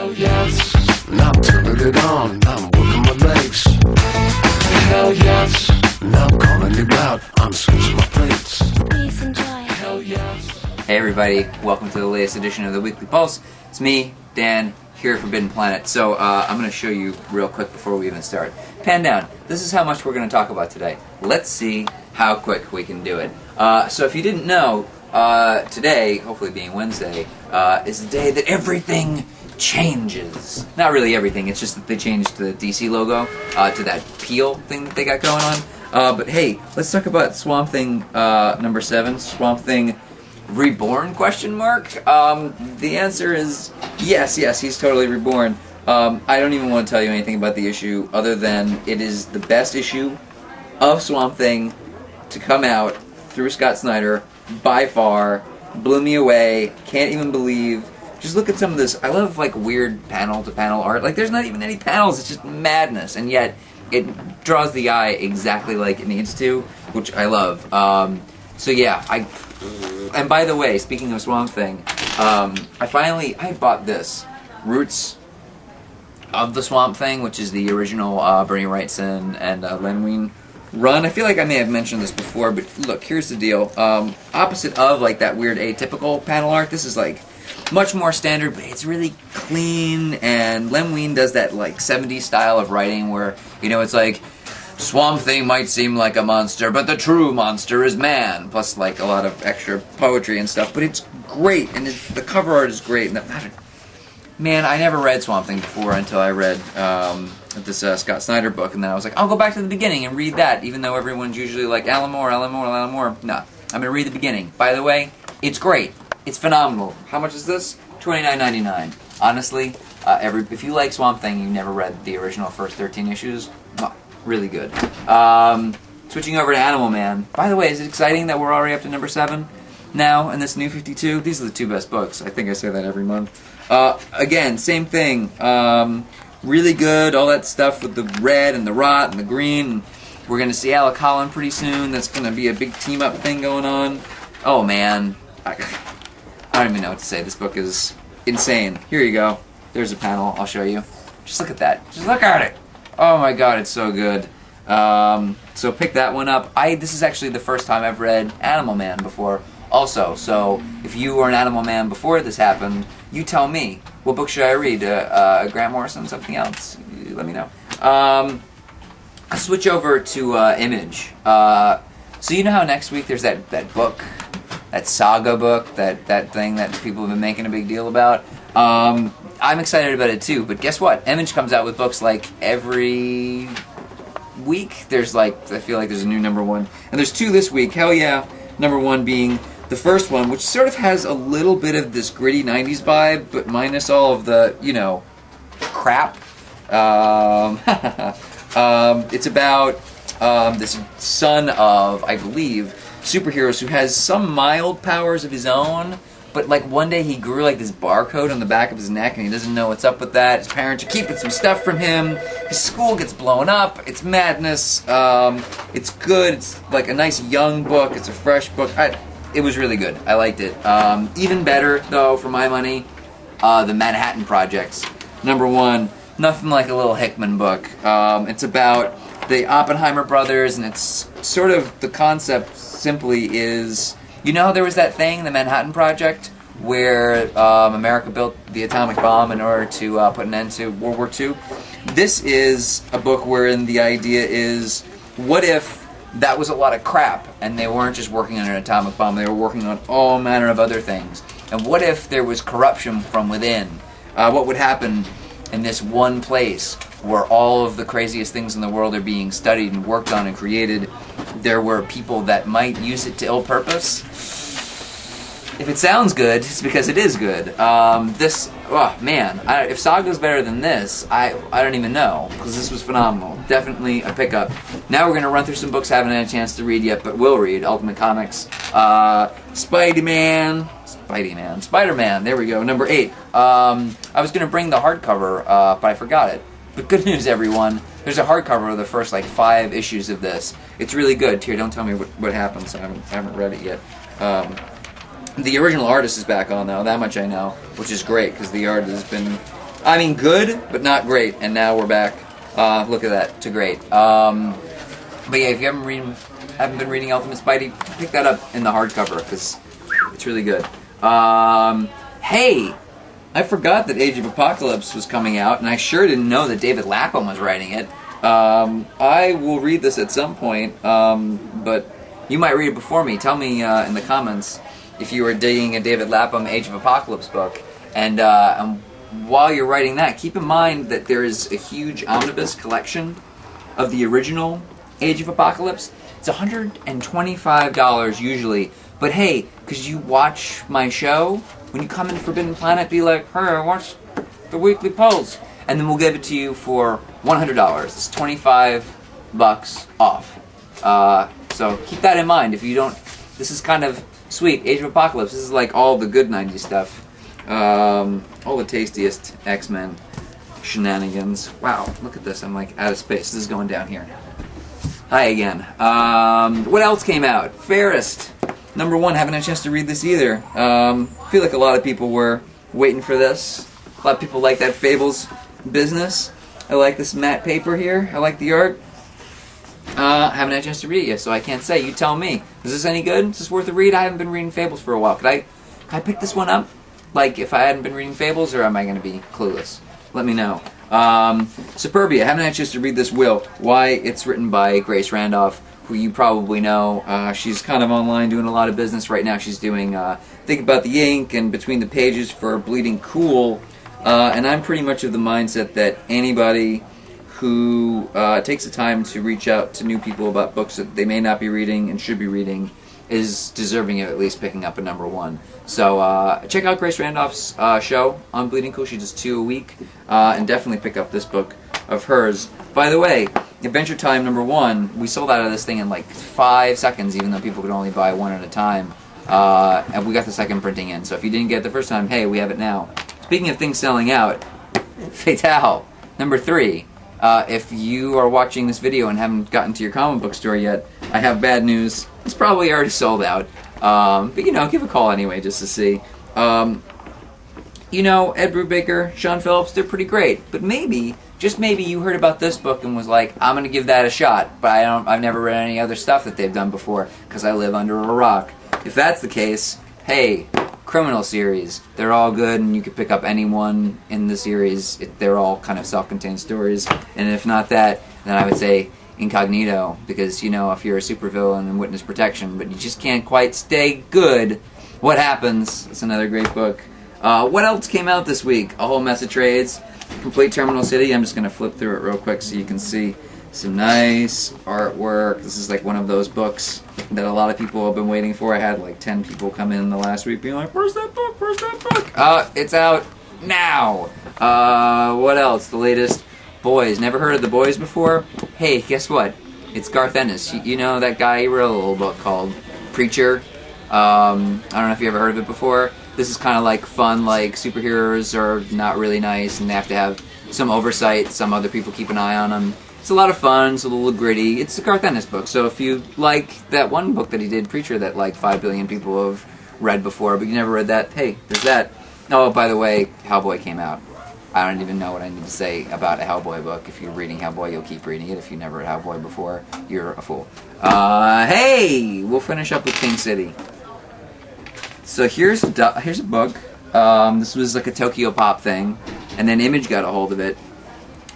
Hell yes. Now I'm turning it on. Now I'm working my legs. Hell yes. Now I'm calling it out. I'm switching my plates. Please enjoy. Hell yes. Hey everybody, welcome to the latest edition of the Weekly Pulse. It's me, Dan, here at Forbidden Planet. So I'm going to show you real quick before we even start. Pan down. This is how much we're going to talk about today. Let's see how quick we can do it. So if you didn't know, today, hopefully being Wednesday, is the day that everything changes. Not really everything, it's just that they changed the DC logo to that peel thing that they got going on. But hey, let's talk about Swamp Thing number 7, Swamp Thing Reborn, question mark? The answer is yes, he's totally reborn. I don't even want to tell you anything about the issue other than it is the best issue of Swamp Thing to come out through Scott Snyder, by far. Blew me away, can't even believe. Just look at some of this. I love like weird panel-to-panel art. Like there's not even any panels, it's just madness, and yet it draws the eye exactly like it needs to, which I love. So yeah, and by the way, speaking of Swamp Thing, I bought this, Roots of the Swamp Thing, which is the original Bernie Wrightson and Len Wein run. I feel like I may have mentioned this before, but look, here's the deal. Opposite of like that weird atypical panel art, this is like much more standard, but it's really clean, and Len Wein does that like 70s style of writing where, you know, it's like, Swamp Thing might seem like a monster, but the true monster is man, plus like a lot of extra poetry and stuff, but it's great, and the cover art is great, and man, I never read Swamp Thing before until I read this Scott Snyder book, and then I was like, I'll go back to the beginning and read that, even though everyone's usually like, Alan Moore. No, I'm going to read the beginning. By the way, it's great. It's phenomenal. How much is this? $29.99. Honestly, if you like Swamp Thing, you never read the original first 13 issues, really good. Switching over to Animal Man. By the way, is it exciting that we're already up to number 7 now in this new 52? These are the 2 best books. I think I say that every month. Again, same thing. Really good, all that stuff with the red and the rot and the green. We're going to see Alec Holland pretty soon. That's going to be a big team-up thing going on. Oh, man. I don't even know what to say. This book is insane. Here you go. There's a panel. I'll show you. Just look at that. Just look at it. Oh my god, it's so good. So pick that one up. This is actually the first time I've read Animal Man before also. So if you were an Animal Man before this happened, you tell me. What book should I read? Grant Morrison? Something else? Let me know. I'll switch over to Image. So you know how next week there's that book, that saga book, that thing that people have been making a big deal about? I'm excited about it too, but guess what? Image comes out with books like every week. There's like, I feel like there's a new number 1. And there's 2 this week. Hell yeah. Number 1 being the first one, which sort of has a little bit of this gritty 90s vibe, but minus all of the, you know, crap. It's about this son of, I believe, superheroes who has some mild powers of his own, but like one day he grew like this barcode on the back of his neck and he doesn't know what's up with that. His parents are keeping some stuff from him. His school gets blown up. It's madness. It's good. It's like a nice young book. It's a fresh book. It was really good. I liked it. Even better, though, for my money, the Manhattan Projects. Number 1, nothing like a little Hickman book. It's about the Oppenheimer brothers, and it's sort of, the concept simply is, you know, there was that thing, the Manhattan Project, where America built the atomic bomb in order to put an end to World War II. This is a book wherein the idea is, what if that was a lot of crap, and they weren't just working on an atomic bomb, they were working on all manner of other things. And what if there was corruption from within? What would happen in this one place where all of the craziest things in the world are being studied and worked on and created? There were people that might use it to ill purpose. If it sounds good, it's because it is good. If Saga's better than this, I don't even know, because this was phenomenal. Definitely a pickup. Now we're going to run through some books I haven't had a chance to read yet, but will read. Ultimate Comics, Spider-Man, there we go, number 8. I was going to bring the hardcover, but I forgot it. But good news, everyone. There's a hardcover of the first, 5 issues of this. It's really good. Here, don't tell me what happens. I haven't read it yet. The original artist is back on, though. That much I know, which is great, because the art has been I mean, good, but not great. And now we're back. Look at that, to great. But yeah, if you haven't been reading Ultimate Spidey, pick that up in the hardcover because it's really good. Hey, I forgot that Age of Apocalypse was coming out, and I sure didn't know that David Lapham was writing it. I will read this at some point, but you might read it before me. Tell me in the comments if you were digging a David Lapham Age of Apocalypse book. And while you're writing that, keep in mind that there is a huge omnibus collection of the original Age of Apocalypse. It's $125 usually, but hey, because you watch my show, when you come into Forbidden Planet, be like, hey, watch the Weekly Pulse, and then we'll give it to you for $100. It's $25 off. So keep that in mind. If you don't, this is kind of sweet. Age of Apocalypse. This is like all the good '90s stuff. All the tastiest X-Men shenanigans. Wow, look at this. I'm like out of space. This is going down here. Hi again. What else came out? Fairest. #1. Haven't had a chance to read this either. Feel like a lot of people were waiting for this. A lot of people like that Fables business. I like this matte paper here. I like the art. Haven't had a chance to read it yet, so I can't say. You tell me. Is this any good? Is this worth a read? I haven't been reading Fables for a while. Could I pick this one up? Like, if I hadn't been reading Fables, or am I going to be clueless? Let me know. Superbia. Haven't had a chance to read this Will. Why? It's written by Grace Randolph, who you probably know. She's kind of online doing a lot of business right now. She's doing Think About the Ink and Between the Pages for Bleeding Cool. And I'm pretty much of the mindset that anybody who takes the time to reach out to new people about books that they may not be reading and should be reading is deserving of at least picking up a #1. So check out Grace Randolph's show on Bleeding Cool. She does 2 a week. And definitely pick up this book of hers. By the way, Adventure Time #1, we sold out of this thing in like 5 seconds, even though people could only buy one at a time. And we got the second printing in. So if you didn't get it the first time, hey, we have it now. Speaking of things selling out, Fatale, #3. If you are watching this video and haven't gotten to your comic book store yet, I have bad news. It's probably already sold out. But you know, give a call anyway just to see. You know, Ed Brubaker, Sean Phillips, they're pretty great. But maybe, just maybe, you heard about this book and was like, I'm going to give that a shot. But I've never read any other stuff that they've done before because I live under a rock. If that's the case, hey, Criminal series. They're all good, and you could pick up any one in the series. They're all kind of self-contained stories. And if not that, then I would say Incognito, because, you know, if you're a supervillain in Witness Protection, but you just can't quite stay good, what happens? It's another great book. What else came out this week? A whole mess of trades. Complete Terminal City. I'm just going to flip through it real quick so you can see some nice artwork. This is like one of those books that a lot of people have been waiting for. I had like 10 people come in the last week being like, where's that book? Where's that book? It's out now. What else? The latest Boys. Never heard of The Boys before? Hey, guess what? It's Garth Ennis. You know that guy? He wrote a little book called Preacher. I don't know if you ever heard of it before. This is kind of like fun, like superheroes are not really nice and they have to have some oversight. Some other people keep an eye on them. It's a lot of fun, it's a little gritty. It's a Garth Ennis book, so if you like that one book that he did, Preacher, that like 5 billion people have read before, but you never read that, hey, there's that. Oh, by the way, Hellboy came out. I don't even know what I need to say about a Hellboy book. If you're reading Hellboy, you'll keep reading it. If you never read Hellboy before, you're a fool. Hey, we'll finish up with King City. So here's a book. This was like a Tokyo Pop thing, and then Image got a hold of it.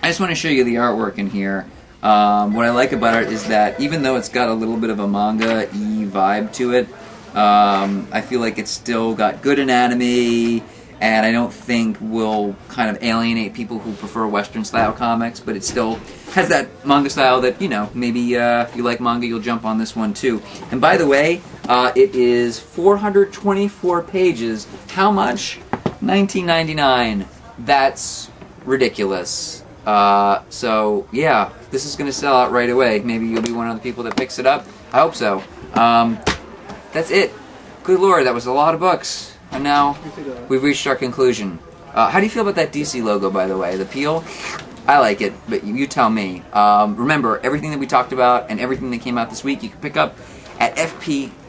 I just want to show you the artwork in here. What I like about it is that even though it's got a little bit of a manga-y vibe to it, I feel like it's still got good anatomy, and I don't think will kind of alienate people who prefer Western-style comics, but it still has that manga style that, you know, maybe if you like manga, you'll jump on this one too. And by the way, it is 424 pages. How much? $19.99. That's ridiculous. So, yeah, this is going to sell out right away. Maybe you'll be one of the people that picks it up. I hope so. That's it. Good Lord, that was a lot of books. And now we've reached our conclusion. How do you feel about that DC logo, by the way? The peel? I like it, but you tell me. Remember, everything that we talked about and everything that came out this week, you can pick up at fpnyc.com.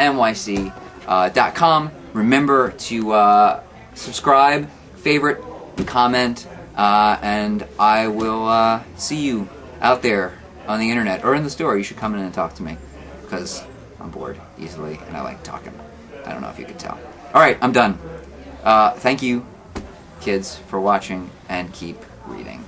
Remember to subscribe, favorite, comment, and I will see you out there on the internet or in the store. You should come in and talk to me, because I'm bored easily and I like talking. I don't know if you could tell. Alright, I'm done. Thank you, kids, for watching, and keep reading.